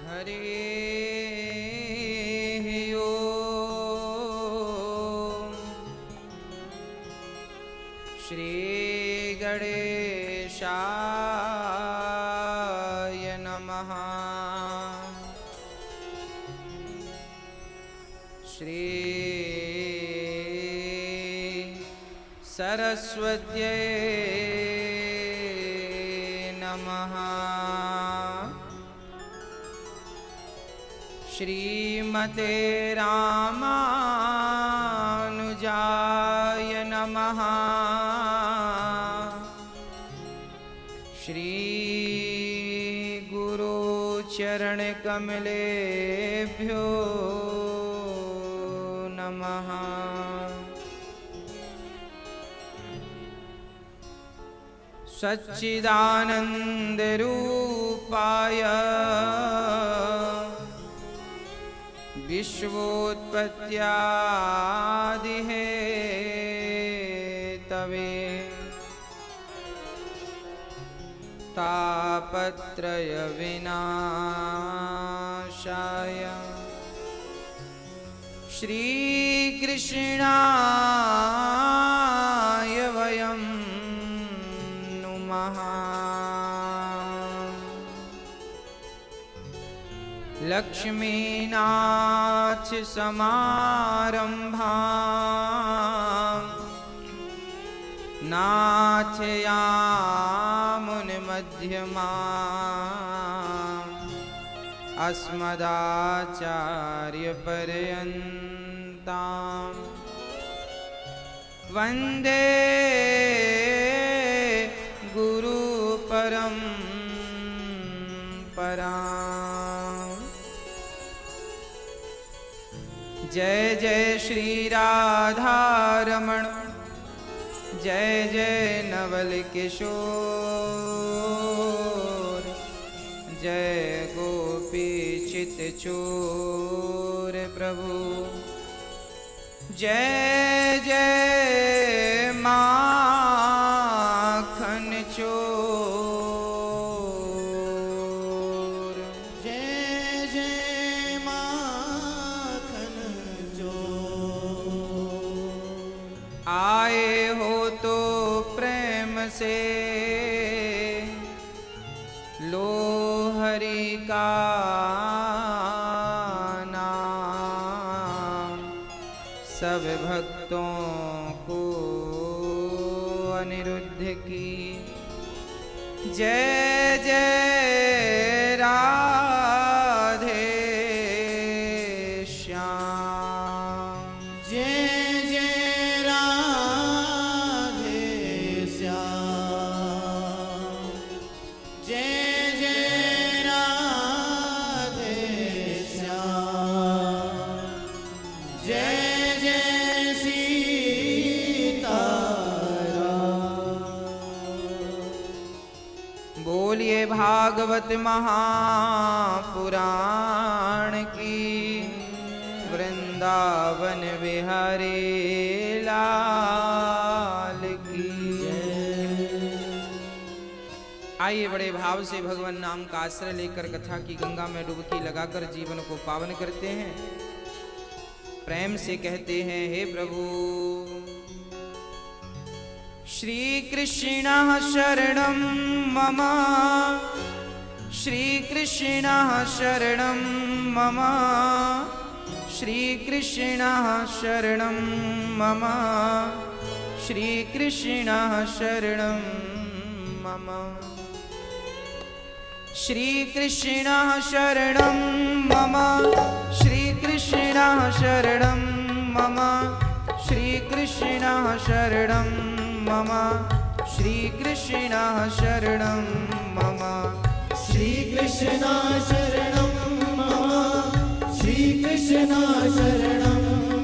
हरि ओम। श्री गणेशाय नमः। श्री सरस्वत्यै नमः। श्रीमते रामानुजाय नमः। श्री गुरु चरण कमलेभ्यो नमः। सच्चिदानंद रूपाय विश्वोत्पत्त्यादिहेतवे तापत्रय विनाशाय श्रीकृष्णाय वयं नुमः। लक्ष्मीनाथ समारंभां नाथयामुनमध्यमाम् अस्मदाचार्यपर्यन्तां वन्दे गुरुपरम्पराम्। जय जय श्री राधारमण, जय जय नवल किशोर, जय गोपी चित चोर प्रभु, जय जय माखन चोर, जय जय माखन चोर। आए हो तो प्रेम से लो हरि का नाम, सब भक्तों को अनिरुद्ध की जय जय राधे श्याम। जय जय राधे श्याम, जय जय राधे श्याम, जय जय सीताराम। बोलिए भागवत महापुराण की, वृंदावन बिहारी लाल की जय। आइए बड़े भाव से भगवान नाम का आश्रय लेकर कथा की गंगा में डुबकी लगाकर जीवन को पावन करते हैं। प्रेम से कहते हैं, हे प्रभु श्री कृष्ण शरणं मम, श्री कृष्ण शरणं मम, श्री कृष्ण शरणं मम, श्री कृष्ण शरणं मम, श्री कृष्ण शरणं मम, श्री कृष्ण शरणं मम, श्री कृष्ण शरणं मम, श्री कृष्ण शरणं मम, श्री कृष्ण शरणं मम, श्री कृष्ण शरणं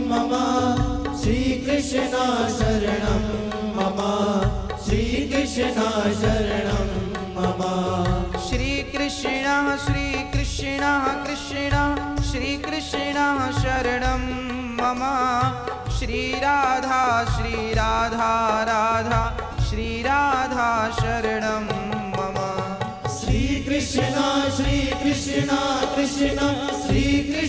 मम, श्री कृष्ण शरणं मम, श्री कृष्ण शरणं मम। श्री कृष्ण श्री कृष्ण कृष्ण श्री कृष्ण शरणं मम, श्री राधा राधा श्री राधा शरणं मम। श्री कृष्ण कृष्ण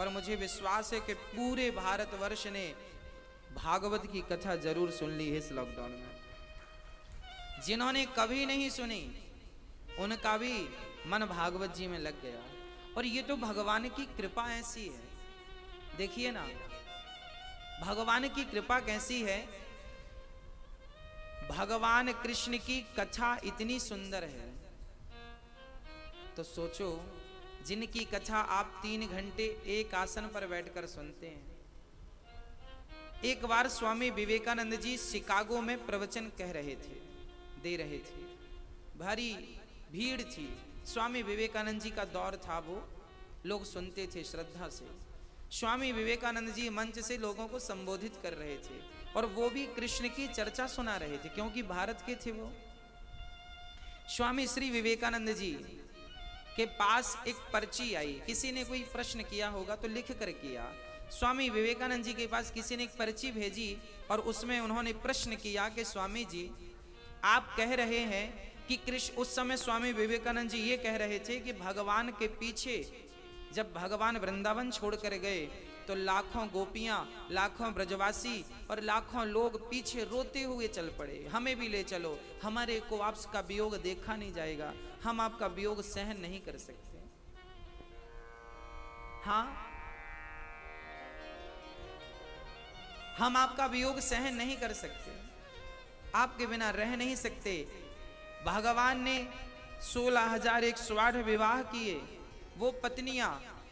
पर मुझे विश्वास है कि पूरे भारतवर्ष ने भागवत की कथा जरूर सुन ली है इस लॉकडाउन में। जिन्होंने कभी नहीं सुनी उनका भी मन भागवत जी में लग गया। और ये तो भगवान की कृपा ऐसी है, देखिए ना भगवान की कृपा कैसी है। भगवान कृष्ण की कथा इतनी सुंदर है, तो सोचो जिनकी कथा आप 3 घंटे एक आसन पर बैठकर सुनते हैं। एक बार स्वामी विवेकानंद जी शिकागो में प्रवचन दे रहे थे। भारी भीड़ थी, स्वामी विवेकानंद जी का दौर था, वो लोग सुनते थे श्रद्धा से। स्वामी विवेकानंद जी मंच से लोगों को संबोधित कर रहे थे और वो भी कृष्ण की चर्चा सुना रहे थे, क्योंकि भारत के थे वो। स्वामी श्री विवेकानंद जी के पास एक पर्ची आई, किसी ने कोई प्रश्न किया होगा तो लिख कर किया। स्वामी विवेकानंद जी के पास किसी ने एक पर्ची भेजी और उसमें उन्होंने प्रश्न किया कि स्वामी जी आप कह रहे हैं कि कृष्ण, उस समय स्वामी विवेकानंद जी ये कह रहे थे कि भगवान के पीछे जब भगवान वृंदावन छोड़कर गए तो लाखों गोपियां, लाखों ब्रजवासी और लाखों लोग पीछे रोते हुए चल पड़े, हमें भी ले चलो, हमारे को आपका वियोग देखा नहीं जाएगा, हम आपका वियोग सहन नहीं कर सकते। हाँ, हम आपका वियोग सहन नहीं कर सकते, आपके बिना रह नहीं सकते। भगवान ने 16,108 विवाह किए, वो पत्नियां,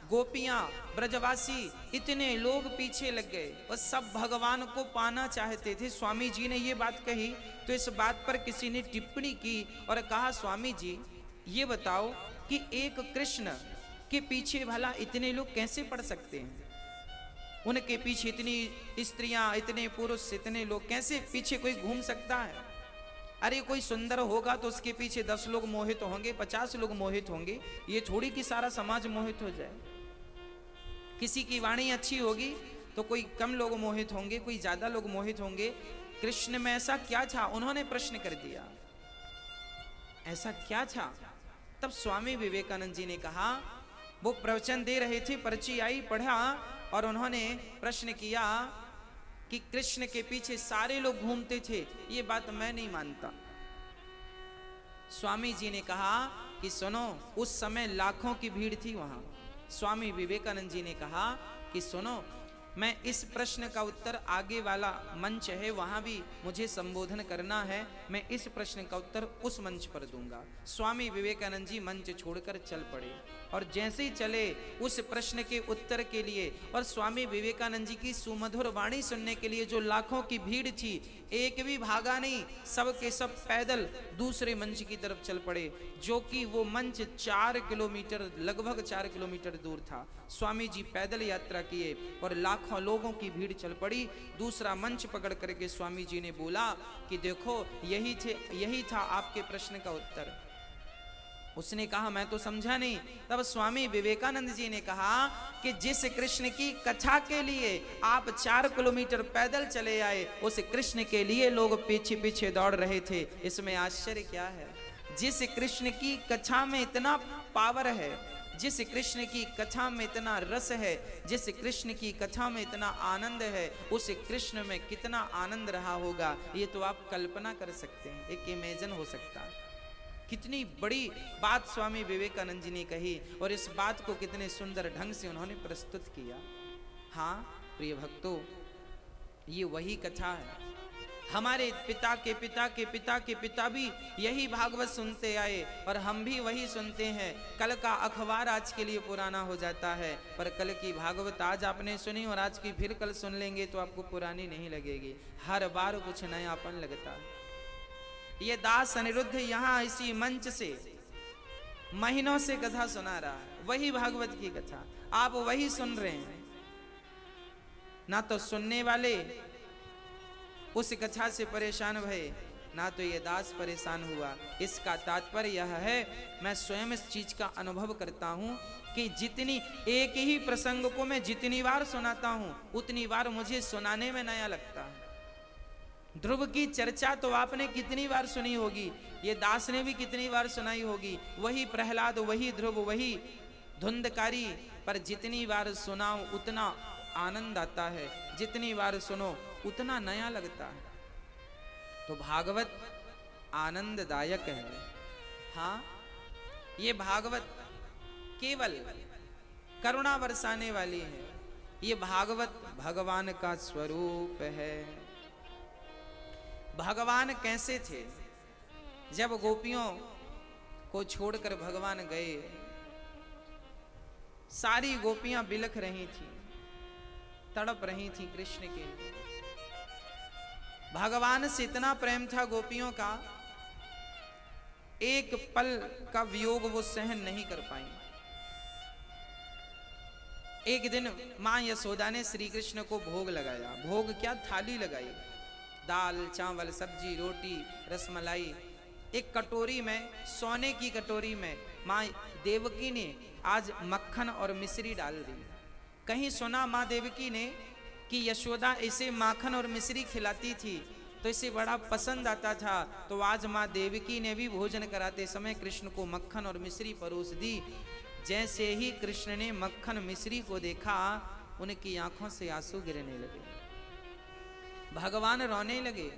गोपियां, ब्रजवासी, इतने लोग पीछे लग गए और सब भगवान को पाना चाहते थे। स्वामी जी ने ये बात कही तो इस बात पर किसी ने टिप्पणी की और कहा स्वामी जी ये बताओ कि एक कृष्ण के पीछे भला इतने लोग कैसे पड़ सकते हैं? उनके पीछे इतनी स्त्रियां, इतने पुरुष, इतने लोग, कैसे पीछे कोई घूम सकता है? अरे कोई सुंदर होगा तो उसके पीछे 10 लोग मोहित होंगे, 50 लोग मोहित होंगे, ये थोड़ी कि सारा समाज मोहित हो जाए। किसी की वाणी अच्छी होगी तो कोई कम लोग मोहित होंगे, कोई ज्यादा लोग मोहित होंगे। कृष्ण में ऐसा क्या था? उन्होंने प्रश्न कर दिया, ऐसा क्या था? तब स्वामी विवेकानंद जी ने कहा, वो प्रवचन दे रहे थे, पर्ची आई, पढ़ा और उन्होंने प्रश्न किया कि कृष्ण के पीछे सारे लोग घूमते थे, ये बात मैं नहीं मानता। स्वामी जी ने कहा कि सुनो, उस समय लाखों की भीड़ थी वहां। स्वामी विवेकानंद जी ने कहा कि सुनो, मैं इस प्रश्न का उत्तर, आगे वाला मंच है वहां भी मुझे संबोधन करना है, मैं इस प्रश्न का उत्तर उस मंच पर दूंगा। स्वामी विवेकानंद जी मंच छोड़कर चल पड़े और जैसे ही चले उस प्रश्न के उत्तर के लिए और स्वामी विवेकानंद जी की सुमधुर वाणी सुनने के लिए जो लाखों की भीड़ थी, एक भी भागा नहीं, सब के सब पैदल दूसरे मंच की तरफ चल पड़े, जो कि वो मंच 4 किलोमीटर, लगभग 4 किलोमीटर दूर था। स्वामी जी पैदल यात्रा किए और लाखों लोगों की भीड़ चल पड़ी। दूसरा मंच पकड़ करके स्वामी जी ने बोला कि देखो यही था आपके प्रश्न का उत्तर। उसने कहा मैं तो समझा नहीं। तब स्वामी विवेकानंद जी ने कहा कि जिस कृष्ण की कथा के लिए आप 4 किलोमीटर पैदल चले आए, उस कृष्ण के लिए लोग पीछे पीछे दौड़ रहे थे, इसमें आश्चर्य क्या है? जिस कृष्ण की कथा में इतना पावर है, जिस कृष्ण की कथा में इतना रस है, जिस कृष्ण की कथा में इतना आनंद है, उस कृष्ण में कितना आनंद रहा होगा, ये तो आप कल्पना कर सकते हैं, एक इमेजिन हो सकता है। कितनी बड़ी बात स्वामी विवेकानंद जी ने कही और इस बात को कितने सुंदर ढंग से उन्होंने प्रस्तुत किया। हाँ प्रिय भक्तों, ये वही कथा है। हमारे पिता के पिता के पिता के पिता भी यही भागवत सुनते आए और हम भी वही सुनते हैं। कल का अखबार आज के लिए पुराना हो जाता है, पर कल की भागवत आज आपने सुनी और आज की फिर कल सुन लेंगे तो आपको पुरानी नहीं लगेगी, हर बार कुछ नयापन लगता है। ये दास अनिरुद्ध यहाँ इसी मंच से महीनों से कथा सुना रहा है, वही भागवत की कथा आप वही सुन रहे हैं। ना तो सुनने वाले उस कथा से परेशान भये, ना तो ये दास परेशान हुआ। इसका तात्पर्य यह है, मैं स्वयं इस चीज का अनुभव करता हूं कि जितनी एक ही प्रसंग को मैं जितनी बार सुनाता हूं, उतनी बार मुझे सुनाने में नया लगता है। ध्रुव की चर्चा तो आपने कितनी बार सुनी होगी, ये दास ने भी कितनी बार सुनाई होगी। वही प्रहलाद, वही ध्रुव, वही धुंधकारी, पर जितनी बार सुनाओ उतना आनंद आता है, जितनी बार सुनो उतना नया लगता है। तो भागवत आनंददायक है। हाँ, ये भागवत केवल करुणा बरसाने वाली है। ये भागवत भगवान का स्वरूप है। भगवान कैसे थे? जब गोपियों को छोड़कर भगवान गए, सारी गोपियां बिलख रही थी, तड़प रही थी कृष्ण के लिए। भगवान से इतना प्रेम था गोपियों का, एक पल का वियोग वो सहन नहीं कर पाई। एक दिन मां यशोदा ने श्री कृष्ण को भोग लगाया। भोग क्या, थाली लगाई, दाल चावल सब्जी रोटी रसमलाई। एक कटोरी में, सोने की कटोरी में मां देवकी ने आज मक्खन और मिश्री डाल दी। कहीं सुना मां देवकी ने कि यशोदा इसे माखन और मिश्री खिलाती थी तो इसे बड़ा पसंद आता था, तो आज मां देवकी ने भी भोजन कराते समय कृष्ण को मक्खन और मिश्री परोस दी। जैसे ही कृष्ण ने मक्खन मिश्री को देखा, उनकी आंखों से आंसू गिरने लगे, भगवान रोने लगे।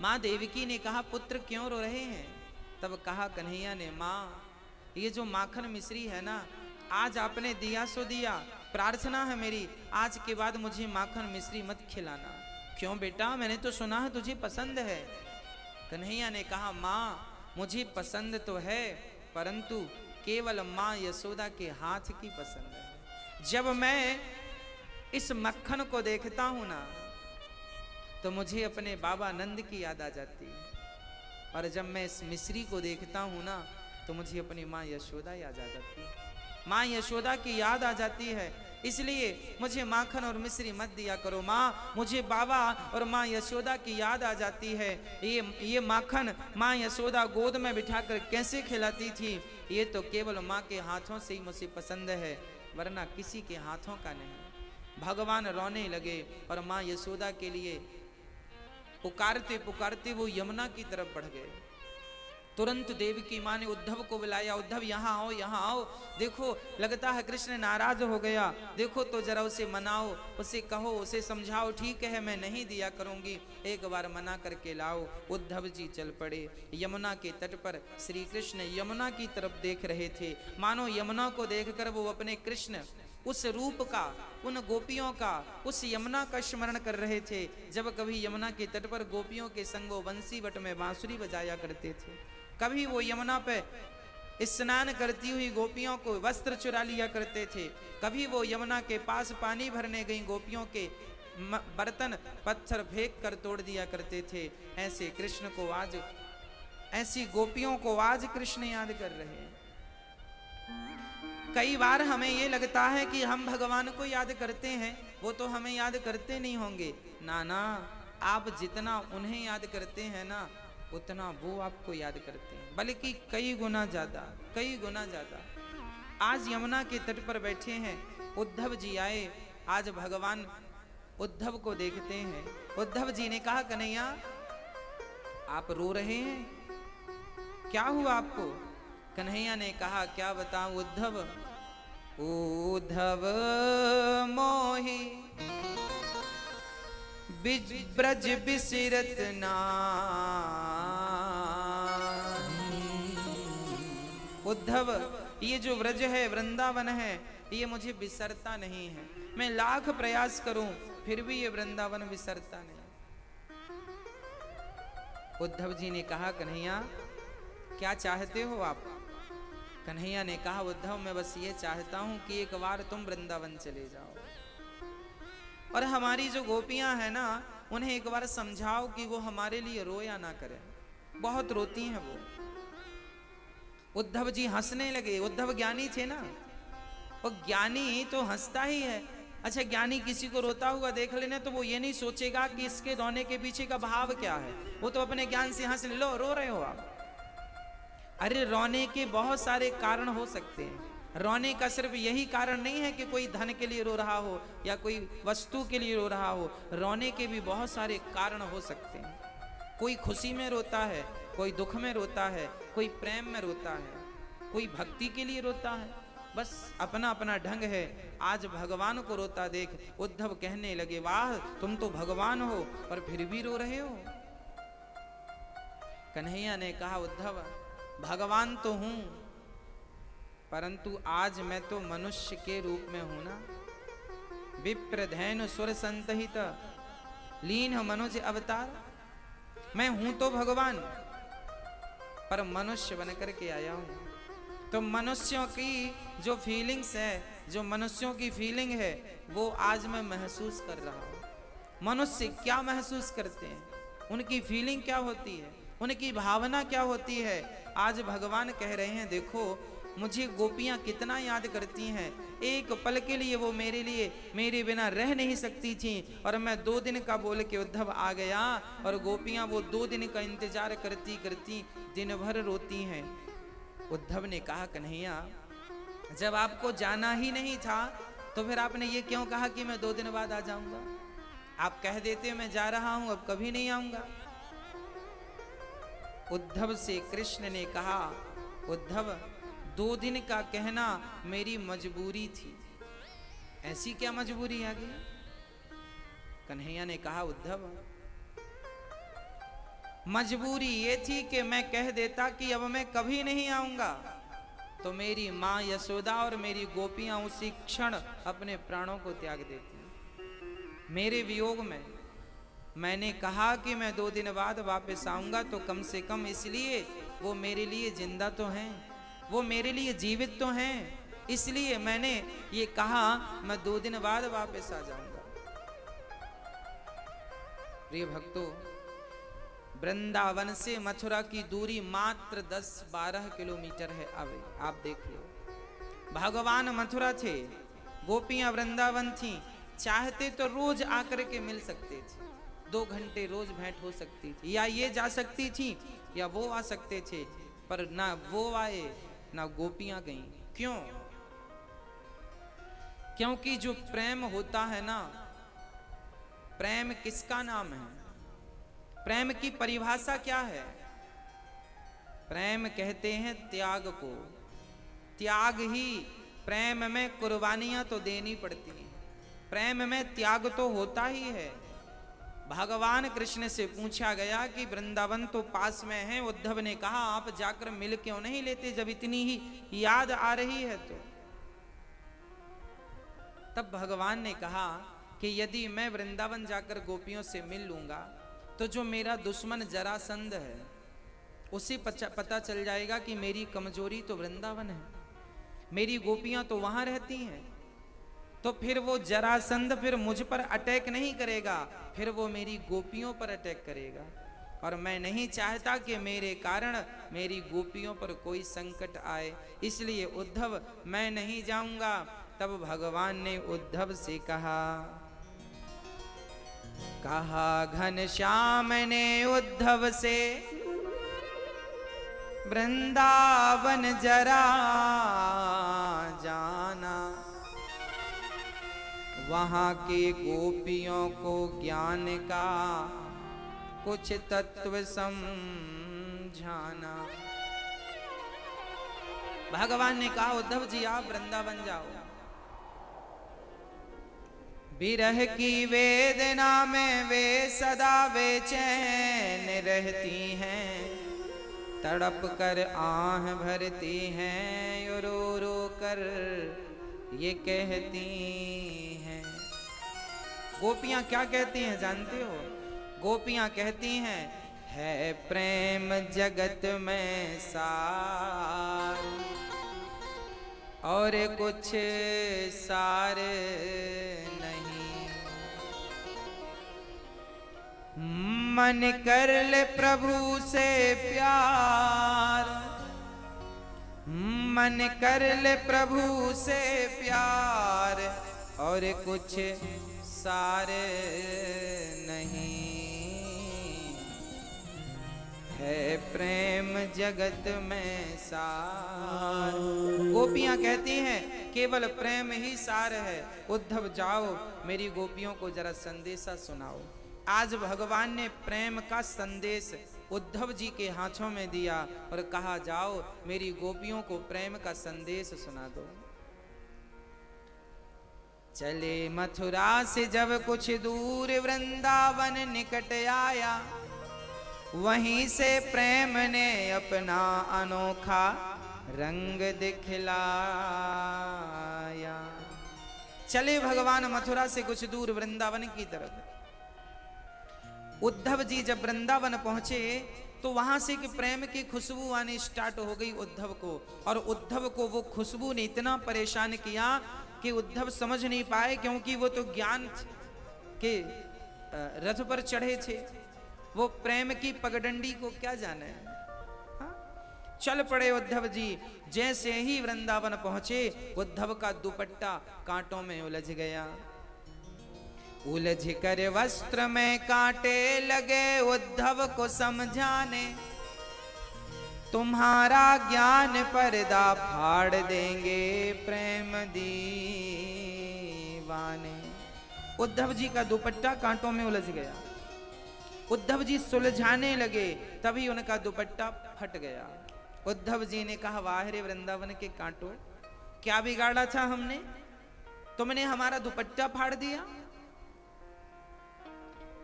मां देवकी ने कहा, पुत्र क्यों रो रहे हैं? तब कहा कन्हैया ने, मां ये जो माखन मिश्री है ना, आज आपने दिया सो दिया, प्रार्थना है मेरी आज के बाद मुझे माखन मिश्री मत खिलाना। क्यों बेटा, मैंने तो सुना है तुझे पसंद है। कन्हैया ने कहा, मां मुझे पसंद तो है, परंतु केवल मां यशोदा के हाथ की पसंद है। जब मैं इस मक्खन को देखता हूं ना, तो मुझे अपने बाबा नंद की याद आ जाती है, और जब मैं इस मिश्री को देखता हूं ना, तो मुझे अपनी मां यशोदा याद आ जाती है। मां यशोदा की याद आ जाती है, इसलिए मुझे माखन और मिश्री मत दिया करो। माँ, मुझे बाबा और माँ यशोदा की याद आ जाती है। ये माखन माँ यशोदा गोद में बिठाकर कैसे खिलाती थी, ये तो केवल माँ के हाथों से ही मुझे पसंद है, वरना किसी के हाथों का नहीं। भगवान रोने लगे और माँ यशोदा के लिए पुकारते पुकारते वो यमुना की तरफ बढ़ गए। तुरंत देवकी माँ ने उद्धव को बुलाया, उद्धव यहाँ आओ, यहाँ आओ। देखो लगता है कृष्ण नाराज हो गया, देखो तो जरा उसे मनाओ, उसे कहो, उसे समझाओ। ठीक है, मैं नहीं दिया करूंगी, एक बार मना करके लाओ। उद्धव जी चल पड़े। यमुना के तट पर श्री कृष्ण यमुना की तरफ देख रहे थे, मानो यमुना को देखकर वो अपने कृष्ण उस रूप का, उन गोपियों का, उस यमुना का स्मरण कर रहे थे। जब कभी यमुना के तट पर गोपियों के संग वो बंसी बट में बांसुरी बजाया करते थे, कभी वो यमुना पे स्नान करती हुई गोपियों को वस्त्र चुरा लिया करते थे, कभी वो यमुना के पास पानी भरने गई गोपियों के बर्तन पत्थर फेंक कर तोड़ दिया करते थे। ऐसे कृष्ण को आज, ऐसी गोपियों को आज कृष्ण याद कर रहे हैं। कई बार हमें ये लगता है कि हम भगवान को याद करते हैं, वो तो हमें याद करते नहीं होंगे। ना ना, आप जितना उन्हें याद करते हैं ना, उतना वो आपको याद करते हैं, बल्कि कई गुना ज्यादा, कई गुना ज्यादा। आज यमुना के तट पर बैठे हैं, उद्धव जी आए। आज भगवान उद्धव को देखते हैं। उद्धव जी ने कहा, कन्हैया आप रो रहे हैं, क्या हुआ आपको? कन्हैया ने कहा, क्या बताऊं उद्धव, उद्धव मोही ब्रज बिसरत नाही। उद्धव, ये जो ब्रज है, वृंदावन है, ये मुझे बिसरता नहीं है। मैं लाख प्रयास करूं फिर भी ये वृंदावन बिसरता नहीं। उद्धव जी ने कहा, कन्हैया क्या चाहते हो आप? कन्हैया ने कहा, उद्धव मैं बस ये चाहता हूं कि एक बार तुम वृंदावन चले जाओ, और हमारी जो गोपियां हैं ना, उन्हें एक बार समझाओ कि वो हमारे लिए रोया ना करें, बहुत रोती हैं वो। उद्धव जी हंसने लगे। उद्धव ज्ञानी थे ना, और ज्ञानी तो हंसता ही है। अच्छा, ज्ञानी किसी को रोता हुआ देख लेना तो वो ये नहीं सोचेगा कि इसके रोने के पीछे का भाव क्या है, वो तो अपने ज्ञान से हंस ले। लो, रो रहे हो आप? अरे रोने के बहुत सारे कारण हो सकते हैं। रोने का सिर्फ यही कारण नहीं है कि कोई धन के लिए रो रहा हो या कोई वस्तु के लिए रो रहा हो। रोने के भी बहुत सारे कारण हो सकते हैं। कोई खुशी में रोता है, कोई दुख में रोता है, कोई प्रेम में रोता है, कोई भक्ति के लिए रोता है। बस अपना अपना ढंग है। आज भगवान को रोता देख उद्धव कहने लगे, वाह तुम तो भगवान हो और फिर भी रो रहे हो। कन्हैया ने कहा, उद्धव भगवान तो हूं, परंतु आज मैं तो मनुष्य के रूप में हूं ना। विप्र धैनु सुर संतहित लीन मनुज अवतार। मैं हूं तो भगवान, पर मनुष्य बनकर के आया हूं। तो मनुष्यों की जो फीलिंग्स है, जो मनुष्यों की फीलिंग है, वो आज मैं महसूस कर रहा हूं। मनुष्य क्या महसूस करते हैं, उनकी फीलिंग क्या होती है, उनकी भावना क्या होती है, आज भगवान कह रहे हैं, देखो मुझे गोपियां कितना याद करती हैं। एक पल के लिए वो मेरे लिए मेरे बिना रह नहीं सकती थी, और मैं 2 दिन का बोल के उद्धव आ गया, और गोपियां वो 2 दिन का इंतजार करती करती दिन भर रोती हैं। उद्धव ने कहा, कन्हैया जब आपको जाना ही नहीं था तो फिर आपने ये क्यों कहा कि मैं 2 दिन बाद आ जाऊंगा? आप कह देते मैं जा रहा हूं, अब कभी नहीं आऊंगा। उद्धव से कृष्ण ने कहा, उद्धव 2 दिन का कहना मेरी मजबूरी थी। ऐसी क्या मजबूरी आ गई? कन्हैया ने कहा, उद्धव मजबूरी ये थी कि मैं कह देता कि अब मैं कभी नहीं आऊंगा, तो मेरी मां यशोदा और मेरी गोपियां उसी क्षण अपने प्राणों को त्याग देती। मेरे वियोग में मैंने कहा कि मैं 2 दिन बाद वापस आऊंगा, तो कम से कम इसलिए वो मेरे लिए जिंदा तो हैं, वो मेरे लिए जीवित तो हैं, इसलिए मैंने ये कहा मैं 2 दिन बाद वापस आ जाऊंगा। प्रिय भक्तों, वृंदावन से मथुरा की दूरी मात्र 10-12 किलोमीटर है। अब आप देख लो, भगवान मथुरा थे, गोपियां वृंदावन थी, चाहते तो रोज आकर के मिल सकते थे, 2 घंटे रोज भेंट हो सकती थी, या ये जा सकती थी या वो आ सकते थे, पर ना वो आए ना गोपियां गईं। क्यों? क्योंकि जो प्रेम होता है ना, प्रेम किसका नाम है? प्रेम की परिभाषा क्या है? प्रेम कहते हैं त्याग को। त्याग ही, प्रेम में कुर्बानियां तो देनी पड़ती हैं, प्रेम में त्याग तो होता ही है। भगवान कृष्ण से पूछा गया कि वृंदावन तो पास में है, उद्धव ने कहा आप जाकर मिल क्यों नहीं लेते, जब इतनी ही याद आ रही है तो। तब भगवान ने कहा कि यदि मैं वृंदावन जाकर गोपियों से मिल लूंगा तो जो मेरा दुश्मन जरासंध है उसे पता चल जाएगा कि मेरी कमजोरी तो वृंदावन है, मेरी गोपियां तो वहां रहती हैं, तो फिर वो जरासंध फिर मुझ पर अटैक नहीं करेगा, फिर वो मेरी गोपियों पर अटैक करेगा। और मैं नहीं चाहता कि मेरे कारण मेरी गोपियों पर कोई संकट आए, इसलिए उद्धव मैं नहीं जाऊंगा। तब भगवान ने उद्धव से कहा घनश्याम ने उद्धव से, वृंदावन जरा जाना, वहां के गोपियों को ज्ञान का कुछ तत्व समझाना। भगवान ने कहा उद्धव जी आप वृंदावन जाओ, विरह की वेदना में वे सदा बेचैन रहती हैं, तड़प कर आह भरती हैं, रो रो कर ये कहती हैं। गोपियां क्या कहती हैं जानते हो? गोपियां कहती हैं, है प्रेम जगत में सार और कुछ सार नहीं, मन कर ले प्रभु से प्यार, मन कर ले प्रभु से प्यार और कुछ सार नहीं, है प्रेम जगत में सार। गोपियां कहती हैं केवल प्रेम ही सार है। उद्धव जाओ मेरी गोपियों को जरा संदेशा सुनाओ। आज भगवान ने प्रेम का संदेश उद्धव जी के हाथों में दिया और कहा जाओ मेरी गोपियों को प्रेम का संदेश सुना दो। चले मथुरा से जब कुछ दूर वृंदावन निकट आया, वहीं से प्रेम ने अपना अनोखा रंग दिखलाया। चले भगवान मथुरा से कुछ दूर वृंदावन की तरफ। उद्धव जी जब वृंदावन पहुंचे तो वहां से कि प्रेम की खुशबू आनी स्टार्ट हो गई उद्धव को, और उद्धव को वो खुशबू ने इतना परेशान किया कि उद्धव समझ नहीं पाए, क्योंकि वो तो ज्ञान के रथ पर चढ़े थे, वो प्रेम की पगडंडी को क्या जाने। हाँ? चल पड़े उद्धव जी। जैसे ही वृंदावन पहुंचे, उद्धव का दुपट्टा कांटों में उलझ गया। उलझ कर वस्त्र में कांटे लगे उद्धव को समझाने, तुम्हारा ज्ञान पर्दा फाड़ देंगे प्रेम दीवाने। उद्धव जी का दुपट्टा कांटों में उलझ गया। उद्धव जी सुलझाने लगे, तभी उनका दुपट्टा फट गया। उद्धव जी ने कहा, वाह रे वृंदावन के कांटों, क्या बिगाड़ा था हमने, तुमने हमारा दुपट्टा फाड़ दिया।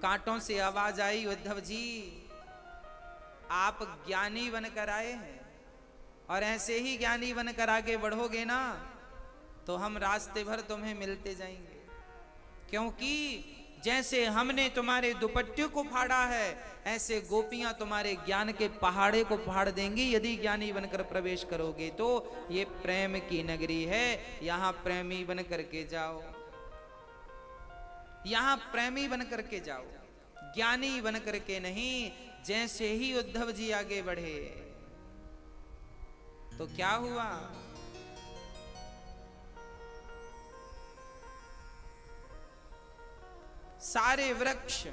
कांटों से आवाज आई, उद्धव जी आप ज्ञानी बनकर आए हैं, और ऐसे ही ज्ञानी बनकर आगे बढ़ोगे ना तो हम रास्ते भर तुम्हें मिलते जाएंगे, क्योंकि जैसे हमने तुम्हारे दुपट्टे को फाड़ा है, ऐसे गोपियां तुम्हारे ज्ञान के पहाड़े को फाड़ देंगी यदि ज्ञानी बनकर प्रवेश करोगे तो। ये प्रेम की नगरी है, यहां प्रेमी बन करके जाओ, यहां प्रेमी बन करके जाओ, ज्ञानी बन करके नहीं। जैसे ही उद्धव जी आगे बढ़े तो क्या हुआ, सारे वृक्ष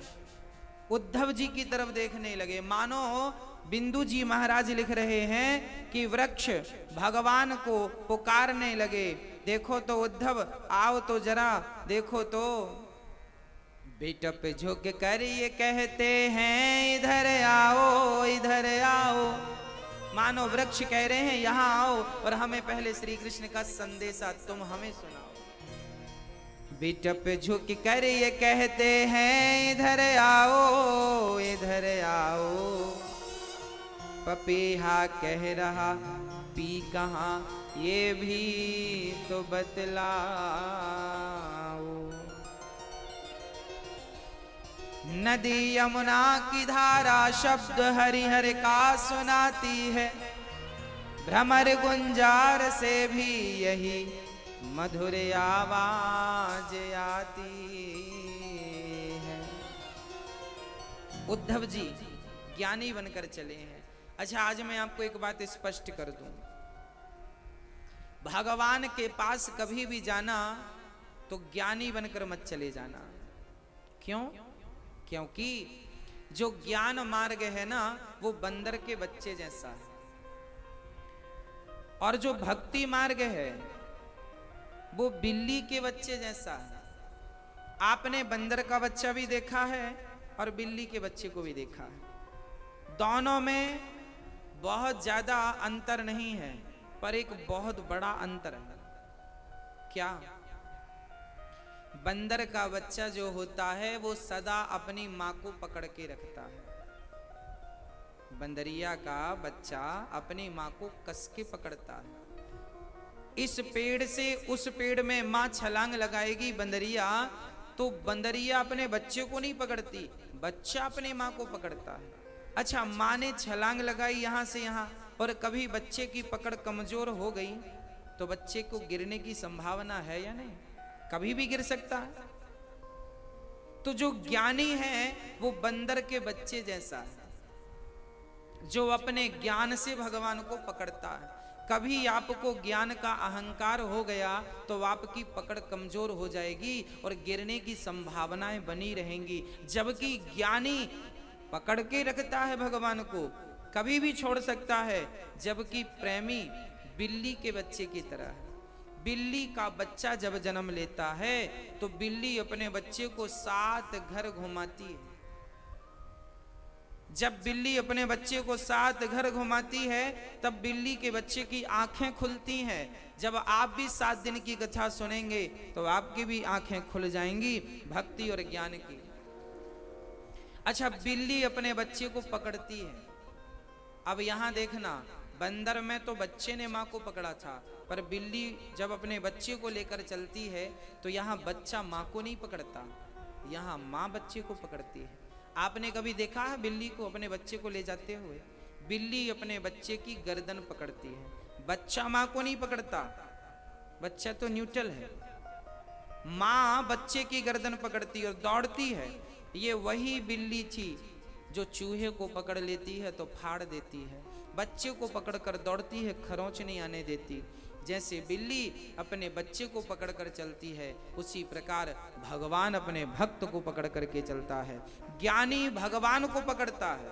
उद्धव जी की तरफ देखने लगे, मानो बिंदु जी महाराज लिख रहे हैं कि वृक्ष भगवान को पुकारने लगे, देखो तो उद्धव आओ तो जरा, देखो तो। बेटप झुक कर ये कहते हैं इधर आओ इधर आओ, मानो वृक्ष कह रहे हैं यहां आओ और हमें पहले श्री कृष्ण का संदेशा तुम हमें सुनाओ। बेटप झुक कर ये कहते हैं इधर आओ इधर आओ, पपीहा कह रहा पी कहां ये भी तो बतलाओ। नदी यमुना की धारा शब्द हरिहर का सुनाती है, भ्रमर गुंजार से भी यही मधुर आवाज आती है। उद्धव जी ज्ञानी बनकर चले हैं। अच्छा, आज मैं आपको एक बात स्पष्ट कर दूं, भगवान के पास कभी भी जाना तो ज्ञानी बनकर मत चले जाना। क्यों? क्योंकि जो ज्ञान मार्ग है ना वो बंदर के बच्चे जैसा है, और जो भक्ति मार्ग है वो बिल्ली के बच्चे जैसा है। आपने बंदर का बच्चा भी देखा है और बिल्ली के बच्चे को भी देखा है, दोनों में बहुत ज्यादा अंतर नहीं है, पर एक बहुत बड़ा अंतर है। क्या? बंदर का बच्चा जो होता है वो सदा अपनी मां को पकड़ के रखता है, बंदरिया का बच्चा अपनी मां को कस के पकड़ता है। इस पेड़ से उस पेड़ में मां छलांग लगाएगी बंदरिया, तो बंदरिया अपने बच्चे को नहीं पकड़ती, बच्चा अपने मां को पकड़ता है। अच्छा, मां ने छलांग लगाई यहां से यहां, और कभी बच्चे की पकड़ कमजोर हो गई तो बच्चे को गिरने की संभावना है या नहीं? कभी भी गिर सकता है। तो जो ज्ञानी है वो बंदर के बच्चे जैसा है, जो अपने ज्ञान से भगवान को पकड़ता है। कभी आपको ज्ञान का अहंकार हो गया तो आपकी पकड़ कमजोर हो जाएगी और गिरने की संभावनाएं बनी रहेंगी। जबकि ज्ञानी पकड़ के रखता है भगवान को, कभी भी छोड़ सकता है। जबकि प्रेमी बिल्ली के बच्चे की तरह है। बिल्ली का बच्चा जब जन्म लेता है तो बिल्ली अपने बच्चे को 7 घर घुमाती है, जब बिल्ली अपने बच्चे को 7 घर घुमाती है तब बिल्ली के बच्चे की आंखें खुलती हैं। जब आप भी 7 दिन की कथा सुनेंगे तो आपकी भी आंखें खुल जाएंगी भक्ति और ज्ञान की। अच्छा, बिल्ली अपने बच्चे को पकड़ती है। अब यहां देखना, बंदर में तो बच्चे ने मां को पकड़ा था, पर बिल्ली जब अपने बच्चे को लेकर चलती है तो यहाँ बच्चा माँ को नहीं पकड़ता, यहाँ माँ बच्चे को पकड़ती है। आपने कभी देखा है बिल्ली को अपने बच्चे को ले जाते हुए? बिल्ली अपने बच्चे की गर्दन पकड़ती है, बच्चा माँ को नहीं पकड़ता, बच्चा तो न्यूट्रल है। माँ बच्चे की गर्दन पकड़ती और दौड़ती है। ये वही बिल्ली थी जो चूहे को पकड़ लेती है तो फाड़ देती है, बच्चे को पकड़कर दौड़ती है, खरोंच नहीं आने देती। जैसे बिल्ली अपने बच्चे को पकड़कर चलती है, उसी प्रकार भगवान अपने भक्त को पकड़ करके चलता है। ज्ञानी भगवान को पकड़ता है,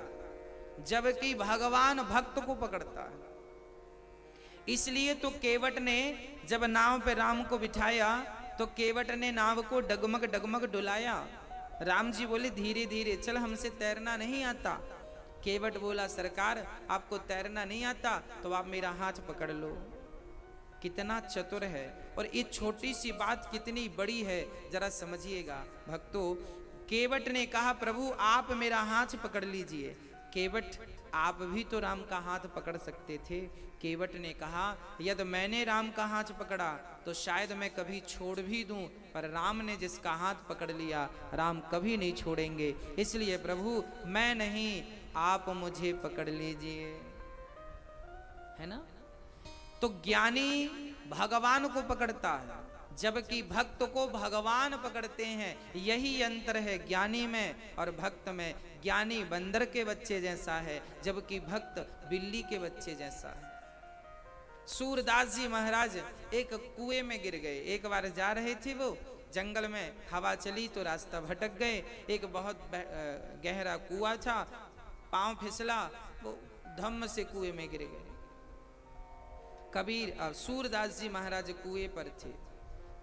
जबकि भगवान भक्त को पकड़ता है। इसलिए तो केवट ने जब नाव पे राम को बिठाया तो केवट ने नाव को डगमग डगमग डुलाया। राम जी बोले धीरे धीरे चल, हमसे तैरना नहीं आता। केवट बोला सरकार आपको तैरना नहीं आता तो आप मेरा हाथ पकड़ लो। कितना चतुर है, और ये छोटी सी बात कितनी बड़ी है जरा समझिएगा भक्तों। केवट ने कहा प्रभु आप मेरा हाथ पकड़ लीजिए। केवट आप भी तो राम का हाथ पकड़ सकते थे। केवट ने कहा यदि मैंने राम का हाथ पकड़ा तो शायद मैं कभी छोड़ भी दूं, पर राम ने जिसका हाथ पकड़ लिया राम कभी नहीं छोड़ेंगे। इसलिए प्रभु मैं नहीं, आप मुझे पकड़ लीजिए, है ना। तो ज्ञानी भगवान को पकड़ता है, जबकि भक्त को भगवान पकड़ते हैं। यही अंतर है ज्ञानी में और भक्त में। ज्ञानी बंदर के बच्चे जैसा है, जबकि भक्त बिल्ली के बच्चे जैसा है। सूरदास जी महाराज एक कुएं में गिर गए। एक बार जा रहे थे वो जंगल में, हवा चली तो रास्ता भटक गए। एक बहुत गहरा कुआं था, पांव फिसला, वो धम्म से कुएं में गिर गए। कबीर सूरदास जी महाराज कुएं पर थे,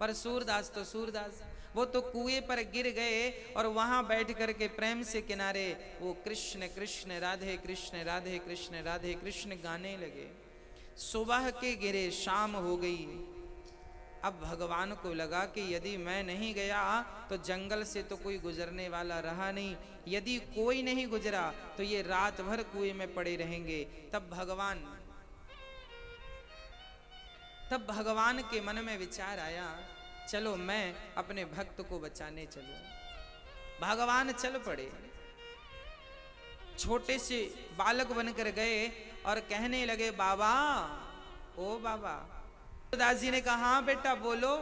पर सूरदास तो सूरदास, वो तो कुएं पर गिर गए और वहां बैठ करके प्रेम से किनारे वो कृष्ण कृष्ण राधे कृष्ण राधे कृष्ण राधे कृष्ण गाने लगे। सुबह के गिरे शाम हो गई। अब भगवान को लगा कि यदि मैं नहीं गया तो जंगल से तो कोई गुजरने वाला रहा नहीं, यदि कोई नहीं गुजरा तो ये रात भर कुएं में पड़े रहेंगे। तब भगवान के मन में विचार आया चलो मैं अपने भक्त को बचाने चलूं। भगवान चल पड़े, छोटे से बालक बनकर गए और कहने लगे बाबा, ओ बाबा। दास जी ने कहा हाँ बेटा बोलो।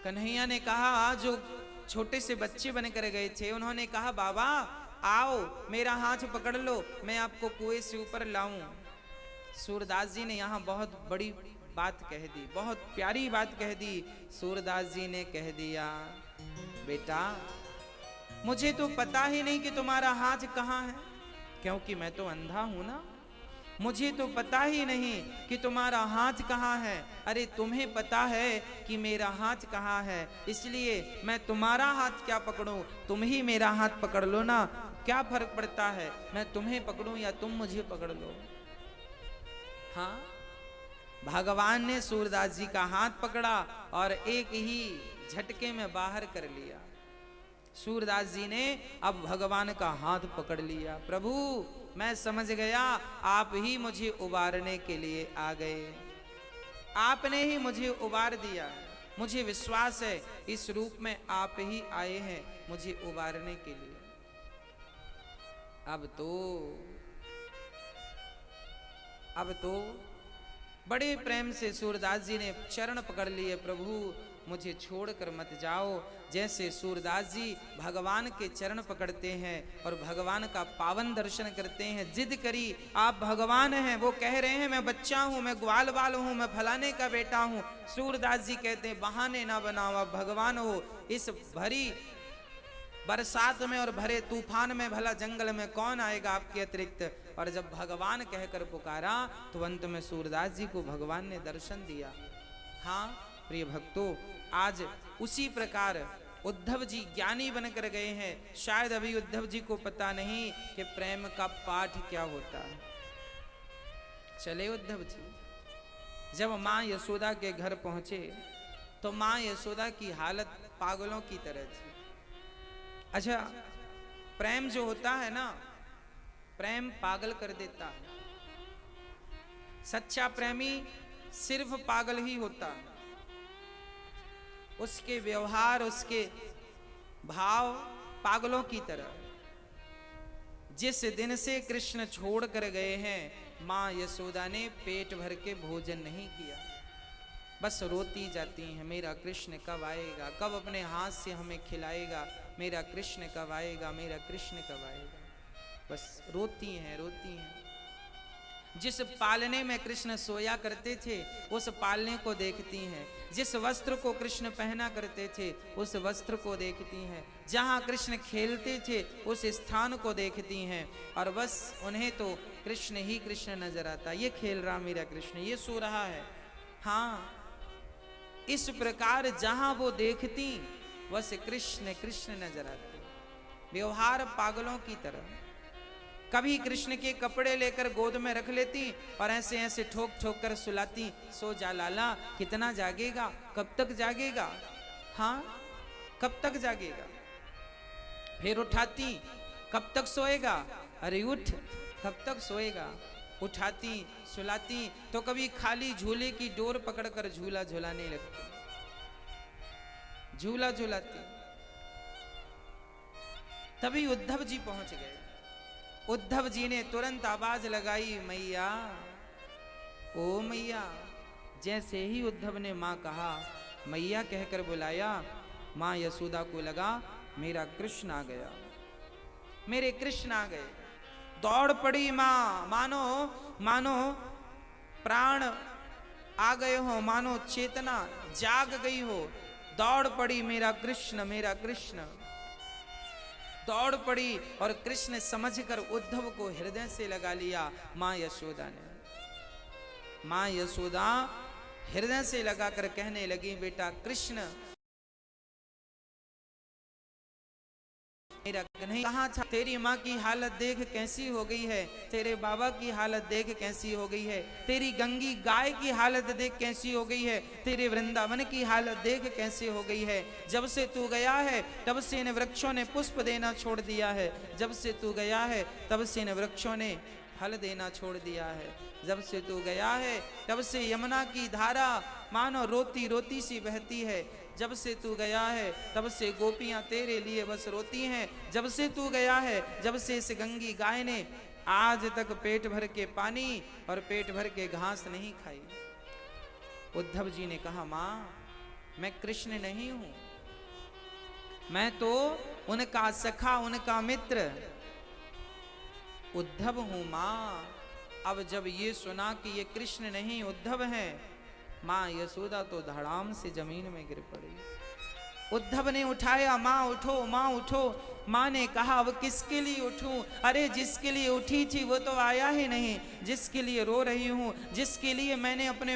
कन्हैया ने कहा जो छोटे से बच्चे बनकर गए थे उन्होंने कहा बाबा आओ मेरा हाथ पकड़ लो, मैं आपको कुएं से ऊपर लाऊं। सूरदास जी ने यहाँ बहुत बड़ी बात कह दी, बहुत प्यारी बात कह दी। सूरदास जी ने कह दिया बेटा मुझे तो पता ही नहीं कि तुम्हारा हाथ कहाँ है, क्योंकि मैं तो अंधा हूं ना। मुझे तो पता ही नहीं कि तुम्हारा हाथ कहाँ है। अरे तुम्हें पता है कि मेरा हाथ कहाँ है, इसलिए मैं तुम्हारा हाथ क्या पकड़ूं, तुम ही मेरा हाथ पकड़ लो ना। क्या फर्क पड़ता है मैं तुम्हें पकड़ूं या तुम मुझे पकड़ लो। हाँ, भगवान ने सूरदास जी का हाथ पकड़ा और एक ही झटके में बाहर कर लिया। सूरदास जी ने अब भगवान का हाथ पकड़ लिया। प्रभु मैं समझ गया आप ही मुझे उबारने के लिए आ गए, आपने ही मुझे उबार दिया। मुझे विश्वास है इस रूप में आप ही आए हैं मुझे उबारने के लिए। अब तो बड़े प्रेम से सूरदास जी ने चरण पकड़ लिए। प्रभु मुझे छोड़कर मत जाओ। जैसे सूरदास जी भगवान के चरण पकड़ते हैं और भगवान का पावन दर्शन करते हैं, जिद करी आप भगवान हैं। वो कह रहे हैं मैं बच्चा हूं, मैं ग्वाल बाल हूं, मैं फलाने का बेटा हूं। सूरदास जी कहते हैं बहाने ना बनाओ, आप भगवान हो। इस भरी बरसात में और भरे तूफान में भला जंगल में कौन आएगा आपके अतिरिक्त। और जब भगवान कहकर पुकारा तो अंत में सूरदास जी को भगवान ने दर्शन दिया। हाँ प्रिय भक्तों, आज उसी प्रकार उद्धव जी ज्ञानी बनकर गए हैं। शायद अभी उद्धव जी को पता नहीं कि प्रेम का पाठ क्या होता है। चले उद्धव जी। जब मां यशोदा के घर पहुंचे तो मां यशोदा की हालत पागलों की तरह थी। अच्छा, प्रेम जो होता है ना, प्रेम पागल कर देता है। सच्चा प्रेमी सिर्फ पागल ही होता है। उसके व्यवहार, उसके भाव पागलों की तरह। जिस दिन से कृष्ण छोड़ कर गए हैं, मां यशोदा ने पेट भर के भोजन नहीं किया। बस रोती जाती हैं, मेरा कृष्ण कब आएगा, कब अपने हाथ से हमें खिलाएगा, मेरा कृष्ण कब आएगा, मेरा कृष्ण कब आएगा। बस रोती हैं, रोती हैं। जिस पालने में कृष्ण सोया करते थे उस पालने को देखती हैं। जिस वस्त्र को कृष्ण पहना करते थे उस वस्त्र को देखती हैं। जहां कृष्ण खेलते थे उस स्थान को देखती हैं। और बस उन्हें तो कृष्ण ही कृष्ण नजर आता। ये खेल रहा मेरा कृष्ण, ये सो रहा है। हाँ, इस प्रकार जहां वो देखती बस कृष्ण कृष्ण नजर आते। व्यवहार पागलों की तरह। कभी कृष्ण के कपड़े लेकर गोद में रख लेती और ऐसे ऐसे ठोक ठोक कर सुलाती। सो जा लाला, कितना जागेगा, कब तक जागेगा, हाँ कब तक जागेगा। फिर उठाती, कब तक सोएगा, अरे उठ, कब तक सोएगा। उठाती, सुलाती तो कभी खाली झूले की डोर पकड़कर झूला झुलाने लगती, झूला झुलाती। तभी उद्धव जी पहुंच गए। उद्धव जी ने तुरंत आवाज लगाई, मैया, ओ मैया। जैसे ही उद्धव ने मां कहा, मैया कहकर बुलाया, मां यशोदा को लगा मेरा कृष्ण आ गया, मेरे कृष्ण आ गए। दौड़ पड़ी मां, मानो मानो प्राण आ गए हो, मानो चेतना जाग गई हो। दौड़ पड़ी, मेरा कृष्ण, मेरा कृष्ण। दौड़ पड़ी और कृष्ण समझकर उद्धव को हृदय से लगा लिया मां यशोदा ने। मां यशोदा हृदय से लगाकर कहने लगी, बेटा कृष्ण मेरा नहीं कहाँ था। तेरी माँ की हालत देख कैसी हो गई है, तेरे बाबा की हालत देख कैसी हो गई है, तेरी गंगी गाय की हालत देख कैसी हो गई है, तेरे वृंदावन की हालत देख कैसी हो गई है। जब से तू गया है तब से इन वृक्षों ने पुष्प देना छोड़ दिया है। जब से तू गया है तब से इन वृक्षों ने फल देना छोड़ दिया है। जब से तू गया है तब से यमुना की धारा मानो रोती रोती सी बहती है। जब से तू गया है तब से गोपियां तेरे लिए बस रोती हैं। जब से तू गया है, जब से इस गंगी गाय ने आज तक पेट भर के पानी और पेट भर के घास नहीं खाई। उद्धव जी ने कहा, मां मैं कृष्ण नहीं हूं, मैं तो उनका सखा, उनका मित्र उद्धव हूं मां। अब जब ये सुना कि ये कृष्ण नहीं उद्धव हैं, मां यशोदा तो धड़ाम से जमीन में गिर पड़ी। उद्धव ने उठाया, मां उठो, मां उठो। मां ने कहा, अब किसके लिए उठूं? अरे जिसके लिए उठी थी वो तो आया ही नहीं। जिसके लिए रो रही हूं, जिसके लिए मैंने अपने